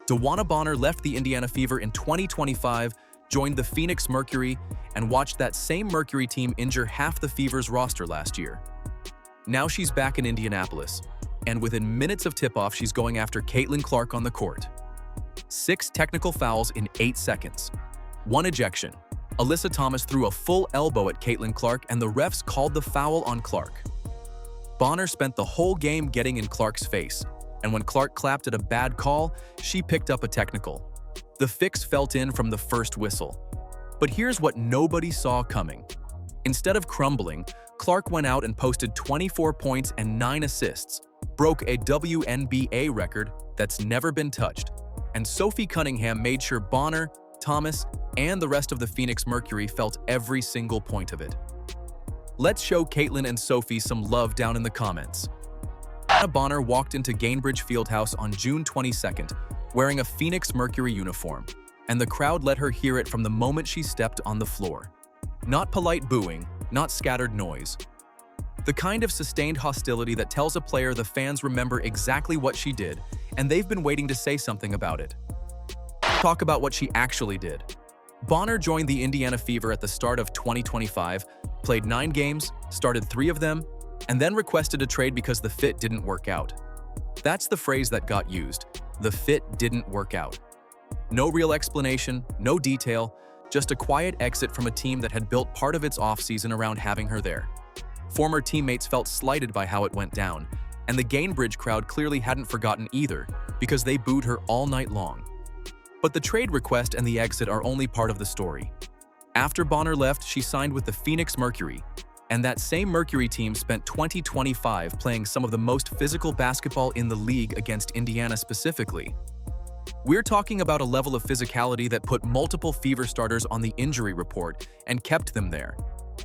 DeWanna Bonner left the Indiana Fever in 2025, joined the Phoenix Mercury, and watched that same Mercury team injure half the Fever's roster last year. Now she's back in Indianapolis, and within minutes of tip-off, she's going after Caitlin Clark on the court. 6 technical fouls in 8 seconds. 1 ejection. Alyssa Thomas threw a full elbow at Caitlin Clark, and the refs called the foul on Clark. Bonner spent the whole game getting in Clark's face, and when Clark clapped at a bad call, she picked up a technical. The fix felt in from the first whistle. But here's what nobody saw coming. Instead of crumbling, Clark went out and posted 24 points and 9 assists, broke a WNBA record that's never been touched, and Sophie Cunningham made sure Bonner, Thomas, and the rest of the Phoenix Mercury felt every single point of it. Let's show Caitlin and Sophie some love down in the comments. Bonner walked into Gainbridge Fieldhouse on June 22nd, wearing a Phoenix Mercury uniform, and the crowd let her hear it from the moment she stepped on the floor. Not polite booing, not scattered noise. The kind of sustained hostility that tells a player the fans remember exactly what she did, and they've been waiting to say something about it. Talk about what she actually did. Bonner joined the Indiana Fever at the start of 2025, played 9 games, started 3 of them, and then requested a trade because the fit didn't work out. That's the phrase that got used. The fit didn't work out. No real explanation, no detail, just a quiet exit from a team that had built part of its offseason around having her there. Former teammates felt slighted by how it went down, and the Gainbridge crowd clearly hadn't forgotten either, because they booed her all night long. But the trade request and the exit are only part of the story. After Bonner left, she signed with the Phoenix Mercury, and that same Mercury team spent 2025 playing some of the most physical basketball in the league against Indiana specifically. We're talking about a level of physicality that put multiple Fever starters on the injury report and kept them there.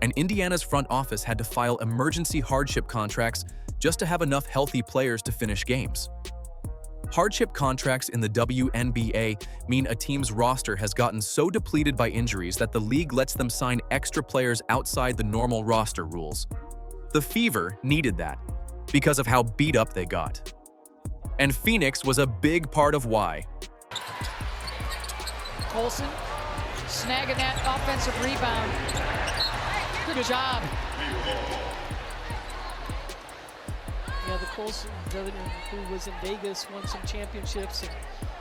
And Indiana's front office had to file emergency hardship contracts just to have enough healthy players to finish games. Hardship contracts in the WNBA mean a team's roster has gotten so depleted by injuries that the league lets them sign extra players outside the normal roster rules. The Fever needed that because of how beat up they got. And Phoenix was a big part of why. Colson snagging that offensive rebound. Good job. Yeah, the Colson, who was in Vegas, won some championships, and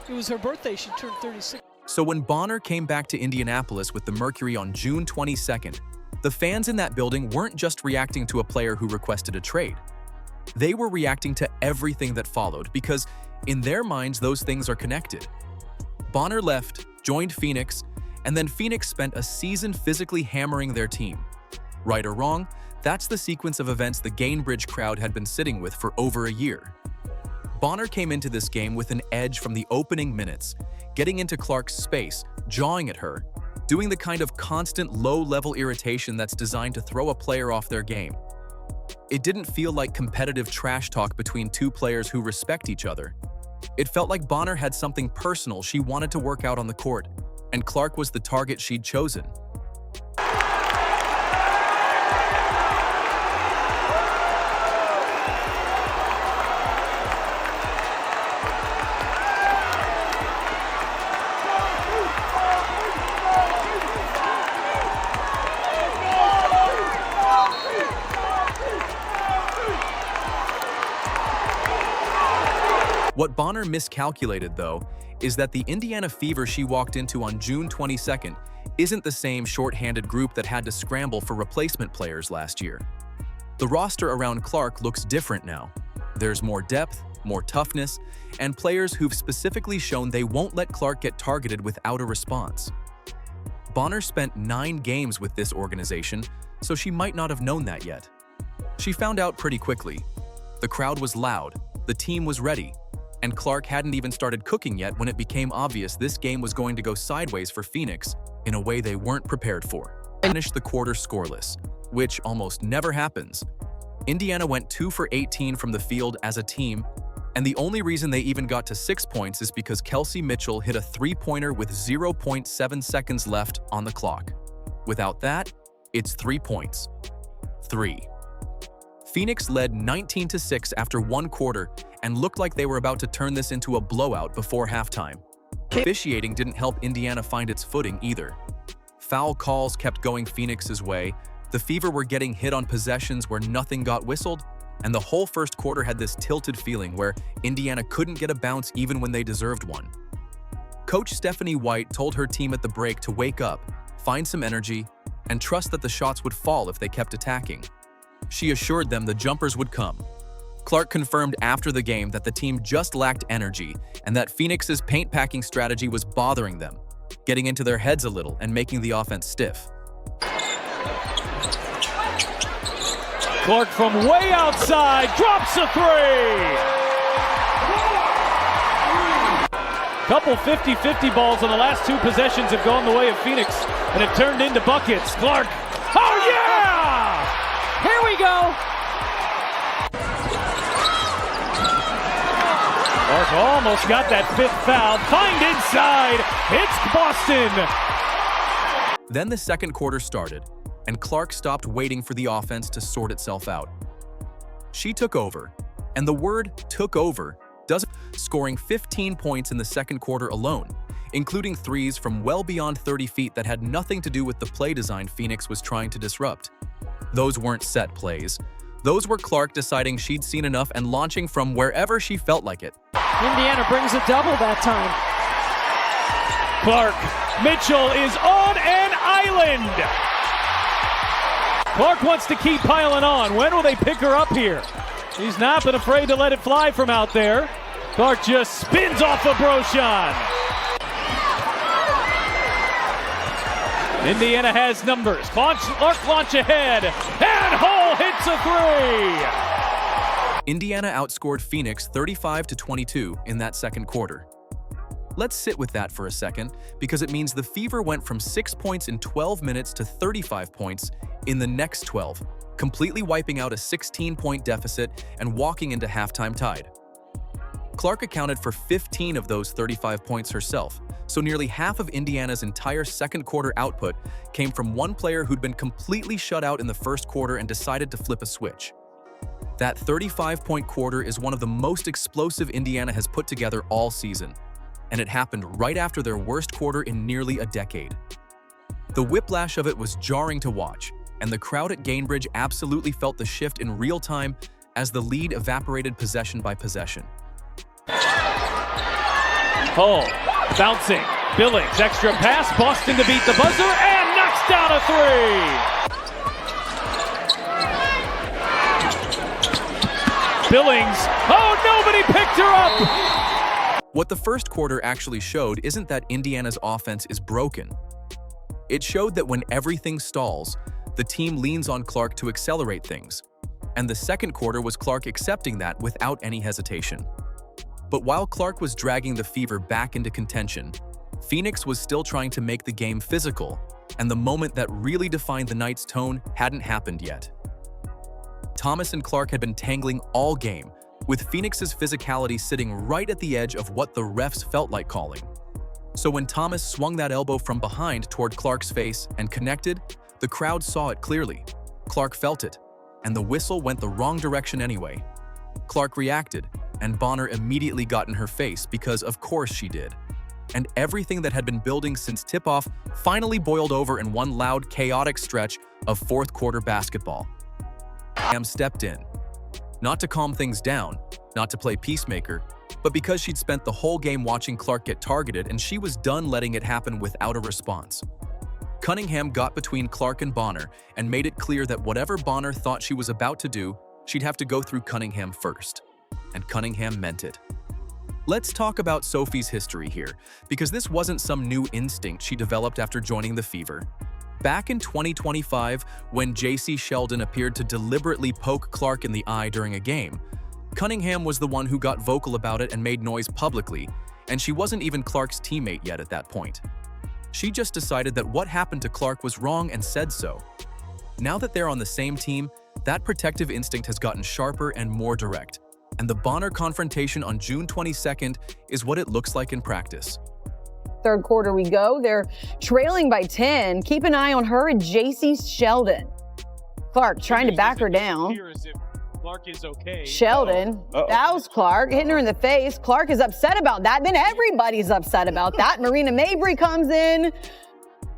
it was her birthday. She turned 36. So when Bonner came back to Indianapolis with the Mercury on June 22nd, the fans in that building weren't just reacting to a player who requested a trade. They were reacting to everything that followed because, in their minds, those things are connected. Bonner left, joined Phoenix, and then Phoenix spent a season physically hammering their team. Right or wrong, that's the sequence of events the Gainbridge crowd had been sitting with for over a year. Bonner came into this game with an edge from the opening minutes, getting into Clark's space, jawing at her, doing the kind of constant low-level irritation that's designed to throw a player off their game. It didn't feel like competitive trash talk between 2 players who respect each other. It felt like Bonner had something personal she wanted to work out on the court, and Clark was the target she'd chosen. What Bonner miscalculated, though, is that the Indiana Fever she walked into on June 22nd isn't the same short-handed group that had to scramble for replacement players last year. The roster around Clark looks different now. There's more depth, more toughness, and players who've specifically shown they won't let Clark get targeted without a response. Bonner spent 9 games with this organization, so she might not have known that yet. She found out pretty quickly. The crowd was loud, the team was ready, and Clark hadn't even started cooking yet when it became obvious this game was going to go sideways for Phoenix in a way they weren't prepared for. Finished the quarter scoreless, which almost never happens. Indiana went 2 for 18 from the field as a team, and the only reason they even got to 6 points is because Kelsey Mitchell hit a 3-pointer with 0.7 seconds left on the clock. Without that, it's 3 points. 3. Phoenix led 19-6 after 1 quarter and looked like they were about to turn this into a blowout before halftime. Officiating didn't help Indiana find its footing either. Foul calls kept going Phoenix's way, the Fever were getting hit on possessions where nothing got whistled, and the whole first quarter had this tilted feeling where Indiana couldn't get a bounce even when they deserved one. Coach Stephanie White told her team at the break to wake up, find some energy, and trust that the shots would fall if they kept attacking. She assured them the jumpers would come. Clark confirmed after the game that the team just lacked energy and that Phoenix's paint-packing strategy was bothering them, getting into their heads a little and making the offense stiff. Clark from way outside drops a three! Couple 50-50 balls on the last two possessions have gone the way of Phoenix, and it turned into buckets. Clark, oh yeah! Here we go. Clark almost got that fifth foul. Find inside. It's Boston. Then the second quarter started, and Clark stopped waiting for the offense to sort itself out. She took over, and the word "took over" doesn't, scoring 15 points in the second quarter alone, including threes from well beyond 30 feet that had nothing to do with the play design Phoenix was trying to disrupt. Those weren't set plays. Those were Clark deciding she'd seen enough and launching from wherever she felt like it. Indiana brings a double that time. Clark, Mitchell is on an island. Clark wants to keep piling on. When will they pick her up here? He's not been afraid to let it fly from out there. Clark just spins off of Broshan. Indiana has numbers. Clark launch ahead, and Hall hits a three. Indiana outscored Phoenix 35-22 in that second quarter. Let's sit with that for a second, because it means the Fever went from 6 points in 12 minutes to 35 points in the next 12, completely wiping out a 16-point deficit and walking into halftime tied. Clark accounted for 15 of those 35 points herself, so nearly half of Indiana's entire second quarter output came from one player who'd been completely shut out in the first quarter and decided to flip a switch. That 35-point quarter is one of the most explosive Indiana has put together all season, and it happened right after their worst quarter in nearly a decade. The whiplash of it was jarring to watch, and the crowd at Gainbridge absolutely felt the shift in real time as the lead evaporated possession by possession. Hull bouncing. Billings, extra pass. Boston to beat the buzzer and knocks down a three. Billings. Oh, nobody picked her up. What the first quarter actually showed isn't that Indiana's offense is broken. It showed that when everything stalls, the team leans on Clark to accelerate things. And the second quarter was Clark accepting that without any hesitation. But while Clark was dragging the Fever back into contention, Phoenix was still trying to make the game physical, and the moment that really defined the night's tone hadn't happened yet. Thomas and Clark had been tangling all game, with Phoenix's physicality sitting right at the edge of what the refs felt like calling. So when Thomas swung that elbow from behind toward Clark's face and connected, the crowd saw it clearly. Clark felt it, and the whistle went the wrong direction anyway. Clark reacted, and Bonner immediately got in her face because of course she did. And everything that had been building since tip-off finally boiled over in one loud, chaotic stretch of fourth quarter basketball. Cam stepped in. Not to calm things down, not to play peacemaker, but because she'd spent the whole game watching Clark get targeted and she was done letting it happen without a response. Cunningham got between Clark and Bonner and made it clear that whatever Bonner thought she was about to do, she'd have to go through Cunningham first. And Cunningham meant it. Let's talk about Sophie's history here, because this wasn't some new instinct she developed after joining the Fever. Back in 2025, when J.C. Sheldon appeared to deliberately poke Clark in the eye during a game, Cunningham was the one who got vocal about it and made noise publicly, and she wasn't even Clark's teammate yet at that point. She just decided that what happened to Clark was wrong and said so. Now that they're on the same team, that protective instinct has gotten sharper and more direct, and the Bonner confrontation on June 22nd is what it looks like in practice. Third quarter we go. They're trailing by 10. Keep an eye on her and J.C. Sheldon. Clark trying to back her down. Clark is okay. Sheldon, that was Clark, hitting her in the face. Clark is upset about that. Then everybody's upset about that. Marina Mabry comes in.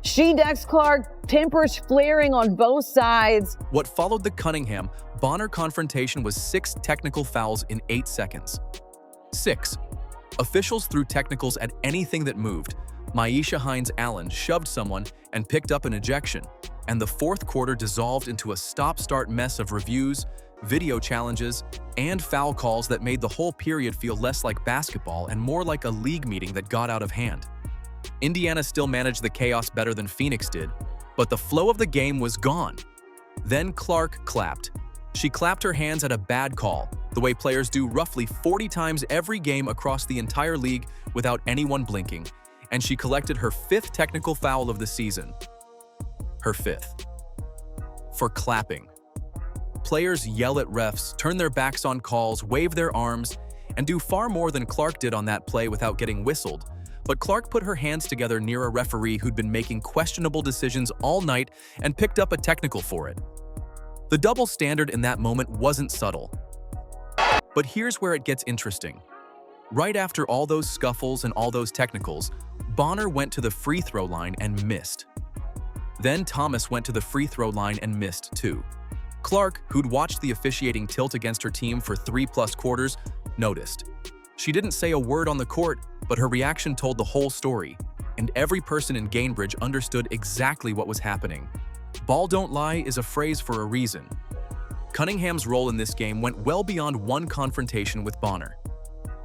She decks Clark, tempers flaring on both sides. What followed the Cunningham-Bonner confrontation was 6 technical fouls in 8 seconds. 6. Officials threw technicals at anything that moved. Myisha Hines-Allen shoved someone and picked up an ejection, and the fourth quarter dissolved into a stop-start mess of reviews, video challenges, and foul calls that made the whole period feel less like basketball and more like a league meeting that got out of hand. Indiana still managed the chaos better than Phoenix did, but the flow of the game was gone. Then Clark clapped. She clapped her hands at a bad call, the way players do roughly 40 times every game across the entire league without anyone blinking, and she collected her 5th technical foul of the season. Her 5th. For clapping. Players yell at refs, turn their backs on calls, wave their arms, and do far more than Clark did on that play without getting whistled. But Clark put her hands together near a referee who'd been making questionable decisions all night and picked up a technical for it. The double standard in that moment wasn't subtle. But here's where it gets interesting. Right after all those scuffles and all those technicals, Bonner went to the free throw line and missed. Then Thomas went to the free throw line and missed too. Clark, who'd watched the officiating tilt against her team for 3+ quarters, noticed. She didn't say a word on the court, but her reaction told the whole story, and every person in Gainbridge understood exactly what was happening. Ball don't lie is a phrase for a reason. Cunningham's role in this game went well beyond one confrontation with Bonner.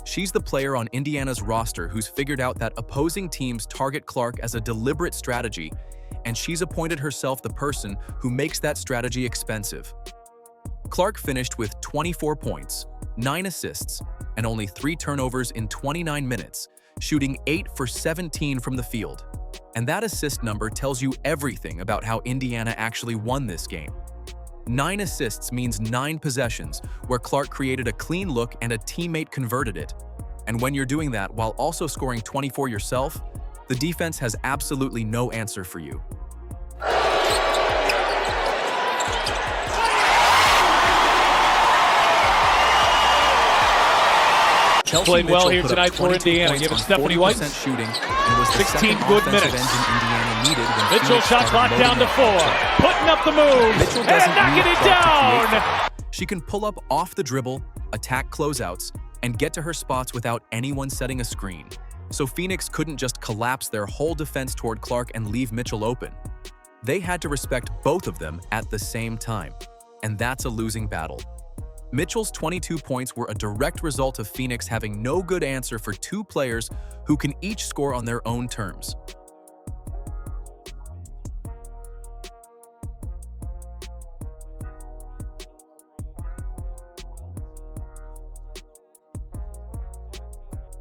She's the player on Indiana's roster who's figured out that opposing teams target Clark as a deliberate strategy, and she's appointed herself the person who makes that strategy expensive. Clark finished with 24 points, 9 assists, and only 3 turnovers in 29 minutes, shooting 8 for 17 from the field. And that assist number tells you everything about how Indiana actually won this game. 9 assists means 9 possessions, where Clark created a clean look and a teammate converted it. And when you're doing that while also scoring 24 yourself, the defense has absolutely no answer for you. Played well here tonight for Indiana, giving Stephanie White shooting and was 16 good minutes. Mitchell shot clock down to 4, putting up the moves, and knocking it down! She can pull up off the dribble, attack closeouts, and get to her spots without anyone setting a screen. So Phoenix couldn't just collapse their whole defense toward Clark and leave Mitchell open. They had to respect both of them at the same time, and that's a losing battle. Mitchell's 22 points were a direct result of Phoenix having no good answer for 2 players who can each score on their own terms.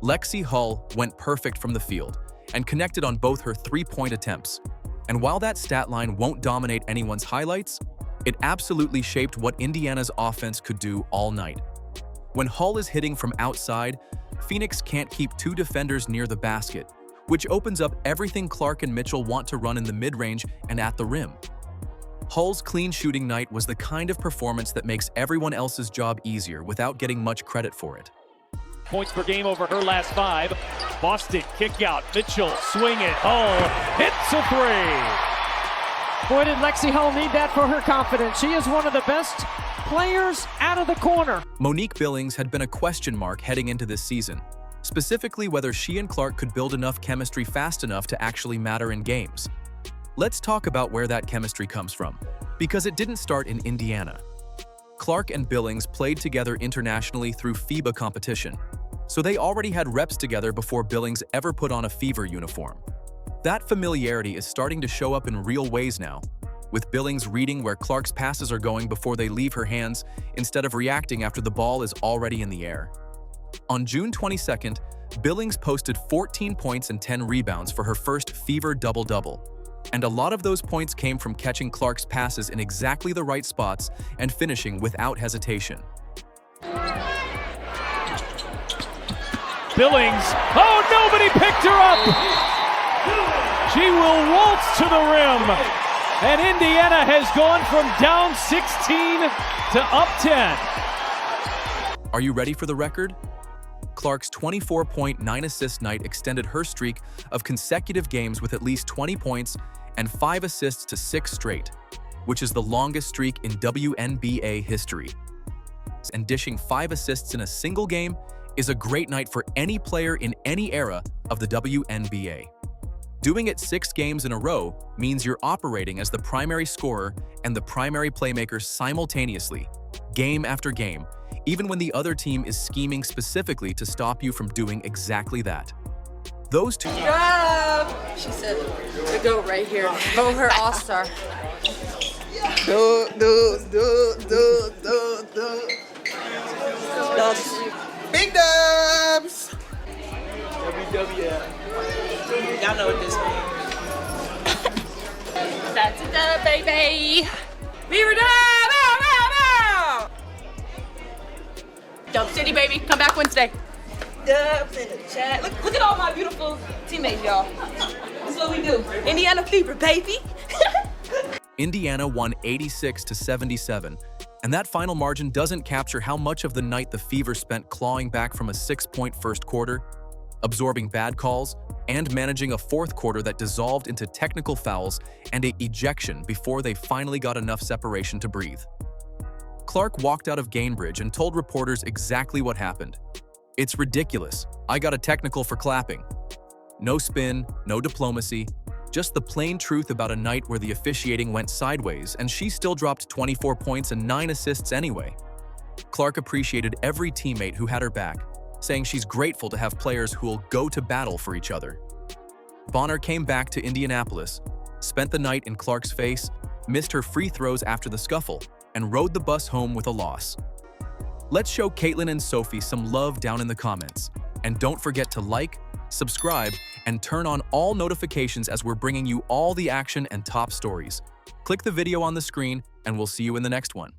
Lexi Hull went perfect from the field and connected on both her 3-point attempts. And while that stat line won't dominate anyone's highlights, it absolutely shaped what Indiana's offense could do all night. When Hull is hitting from outside, Phoenix can't keep 2 defenders near the basket, which opens up everything Clark and Mitchell want to run in the mid-range and at the rim. Hull's clean shooting night was the kind of performance that makes everyone else's job easier without getting much credit for it. Points per game over her last 5. Boston kick out, Mitchell swing it, Hull hits a 3. Boy, did Lexi Hull need that for her confidence. She is one of the best players out of the corner. Monique Billings had been a question mark heading into this season, specifically whether she and Clark could build enough chemistry fast enough to actually matter in games. Let's talk about where that chemistry comes from, because it didn't start in Indiana. Clark and Billings played together internationally through FIBA competition, so they already had reps together before Billings ever put on a Fever uniform. That familiarity is starting to show up in real ways now, with Billings reading where Clark's passes are going before they leave her hands instead of reacting after the ball is already in the air. On June 22nd, Billings posted 14 points and 10 rebounds for her first Fever double-double. And a lot of those points came from catching Clark's passes in exactly the right spots and finishing without hesitation. Billings, oh, nobody picked her up! She will waltz to the rim, and Indiana has gone from down 16 to up 10. Are you ready for the record? Clark's 24.9 assist night extended her streak of consecutive games with at least 20 points and 5 assists to 6 straight, which is the longest streak in WNBA history. And dishing 5 assists in a single game is a great night for any player in any era of the WNBA. Doing it 6 games in a row means you're operating as the primary scorer and the primary playmaker simultaneously, game after game, even when the other team is scheming specifically to stop you from doing exactly that. Those two— She said, the GOAT right here. Vote her all-star. Big dubs! Y'all know what this means. That's a dub, baby. Beaver dub! Ow, ow, ow! Dub City, baby. Come back Wednesday. Dubs in the chat. Look at all my beautiful teammates, y'all. That's what we do. Indiana Fever, baby. Indiana won 86-77, and that final margin doesn't capture how much of the night the Fever spent clawing back from a 6-point first quarter, absorbing bad calls, and managing a fourth quarter that dissolved into technical fouls and an ejection before they finally got enough separation to breathe. Clark walked out of Gainbridge and told reporters exactly what happened. "It's ridiculous. I got a technical for clapping. No spin, no diplomacy, just the plain truth about a night where the officiating went sideways and she still dropped 24 points and 9 assists anyway." Clark appreciated every teammate who had her back, saying she's grateful to have players who will go to battle for each other. Bonner came back to Indianapolis, spent the night in Clark's face, missed her free throws after the scuffle, and rode the bus home with a loss. Let's show Caitlin and Sophie some love down in the comments. And don't forget to like, subscribe, and turn on all notifications as we're bringing you all the action and top stories. Click the video on the screen, and we'll see you in the next one.